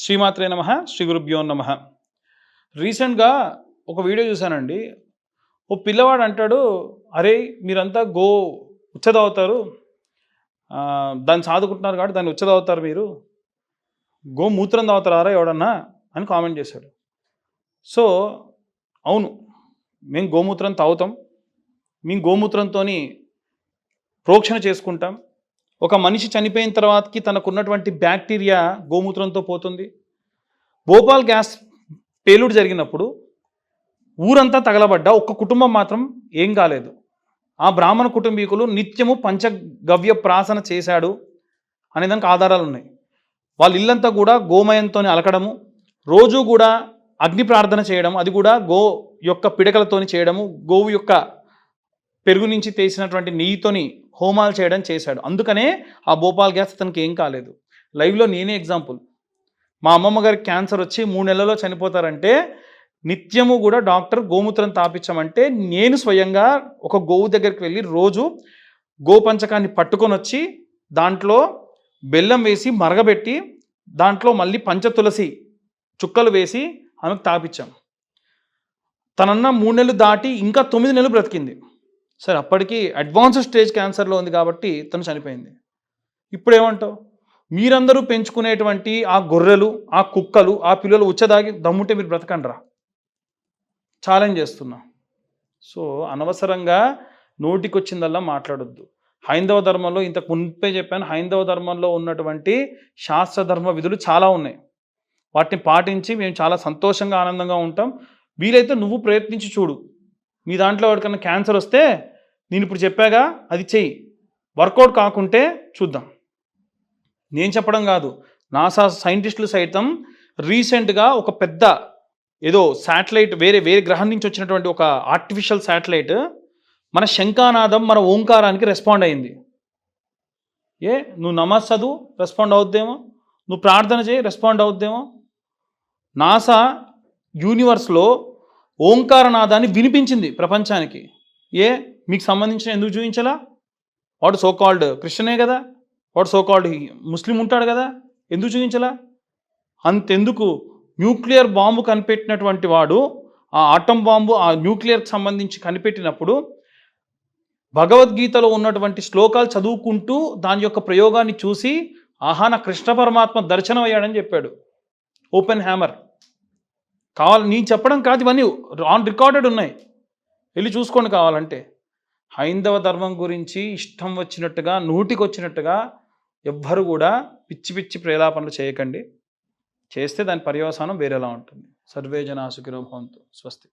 శ్రీమాత్రే నమః శ్రీ గురుభ్యో నమః. రీసెంట్‌గా ఒక వీడియో చూశానండి. ఓ పిల్లవాడు అంటాడు, "అరేయ్! మీరంతా ఉచ్చ తాగుతారు. దాన్ని సాదుకుంటున్నారు కాబట్టి దాన్ని ఉచ్చ తాగుతారు మీరు. గోమూత్రం తాగుతారారా ఎవడన్నా?" అని కామెంట్ చేశాడు. సో, అవును. మేము గోమూత్రం తాగుతాం. మేము గోమూత్రంతోని ప్రోక్షణ చేసుకుంటాం. ఒక మనిషి చనిపోయిన తర్వాతకి తనకున్నటువంటి బ్యాక్టీరియా గోమూత్రంతో పోతుంది. భోపాల్ గ్యాస్ పేలుడు జరిగినప్పుడు ఊరంతా తగలబడ్డా ఒక్క కుటుంబం మాత్రం ఏం కాలేదు. ఆ బ్రాహ్మణ కుటుంబీకులు నిత్యము పంచగవ్య ప్రాసన చేశాడు అనేదానికి ఆధారాలు ఉన్నాయి. వాళ్ళ ఇల్లంతా కూడా గోమయంతోని అలకడము, రోజు కూడా అగ్ని ప్రార్థన చేయడం, అది కూడా యొక్క పిడకలతోని చేయడము, గోవు యొక్క పెరుగు నుంచి తీసినటువంటి నెయ్యితోని హోమాలు చేయడం చేశాడు. అందుకనే ఆ భోపాల్ గ్యాస్ అతనికి ఏం కాలేదు. లైవ్లో నేనే ఎగ్జాంపుల్. మా అమ్మమ్మ గారికి క్యాన్సర్ వచ్చి 3 నెలల్లో చనిపోతారంటే నిత్యము కూడా డాక్టర్ గోమూత్రం తాపించమంటే నేను స్వయంగా ఒక గోవు దగ్గరికి వెళ్ళి రోజు గోపంచకాన్ని పట్టుకొని వచ్చి దాంట్లో బెల్లం వేసి మరగబెట్టి దాంట్లో మళ్ళీ పంచతులసి చుక్కలు వేసి ఆమెకు తాపించాం. తనన్న 3 నెలలు దాటి ఇంకా 9 నెలలు బ్రతికింది. సరే, అప్పటికి అడ్వాన్స్డ్ స్టేజ్ క్యాన్సర్లో ఉంది కాబట్టి తను చనిపోయింది. ఇప్పుడు ఏమంటావు? మీరందరూ పెంచుకునేటువంటి ఆ గొర్రెలు, ఆ కుక్కలు, ఆ పిల్లలు ఉచ్చదాగి దమ్ముంటే మీరు బ్రతకండ్రా, ఛాలెంజ్ చేస్తున్నా. సో అనవసరంగా నోటికొచ్చిందల్లా మాట్లాడొద్దు. హైందవ ధర్మంలో ఇంతకు మునిపే చెప్పాను, హైందవ ధర్మంలో ఉన్నటువంటి శాస్త్ర ధర్మ విధులు చాలా ఉన్నాయి. వాటిని పాటించి మేము చాలా సంతోషంగా ఆనందంగా ఉంటాం. వీలైతే నువ్వు ప్రయత్నించి చూడు. మీ దాంట్లో ఎవరికన్నా క్యాన్సర్ వస్తే నేను ఇప్పుడు చెప్పాగా అది చెయ్యి. వర్కౌట్ కాకుంటే చూద్దాం. నేను చెప్పడం కాదు, నాసా సైంటిస్టులు సైతం రీసెంట్గా ఒక పెద్ద ఏదో శాటిలైట్ వేరే గ్రహం నుంచి వచ్చినటువంటి ఒక ఆర్టిఫిషియల్ శాటిలైట్ మన శంఖానాదం, మన ఓంకారానికి రెస్పాండ్ అయింది. నువ్వు నమాజ్ చదువు రెస్పాండ్ అవుద్దేమో, నువ్వు ప్రార్థన చేయి రెస్పాండ్ అవుద్దేమో. నాసా యూనివర్స్లో ఓంకారనాదాన్ని వినిపించింది ప్రపంచానికి. మీకు సంబంధించిన ఎందుకు చూపించలా? వాడు సోకాల్డ్ క్రిస్టియనే కదా, వాడు సోకాల్డ్ ముస్లిం ఉంటాడు కదా, ఎందుకు చూపించలా? అంతెందుకు, న్యూక్లియర్ బాంబు కనిపెట్టినటువంటి వాడు ఆ ఆటం బాంబు ఆ న్యూక్లియర్కి సంబంధించి కనిపెట్టినప్పుడు భగవద్గీతలో ఉన్నటువంటి శ్లోకాలు చదువుకుంటూ దాని యొక్క ప్రయోగాన్ని చూసి ఆహా, నా కృష్ణ పరమాత్మ దర్శనం అయ్యాడని చెప్పాడు. Open hammer. కావాలి నేను చెప్పడం కాదు, ఇవన్నీ ఆన్ రికార్డెడ్ ఉన్నాయి, వెళ్ళి చూసుకోండి కావాలంటే. హైందవ ధర్మం గురించి ఇష్టం వచ్చినట్టుగా నోటికొచ్చినట్టుగా ఎవ్వరు కూడా పిచ్చి పిచ్చి ప్రేలాపనలు చేయకండి. చేస్తే దాని పర్యవసానం వేరేలా ఉంటుంది. సర్వే జనా సుఖినో భవంతు. స్వస్తి.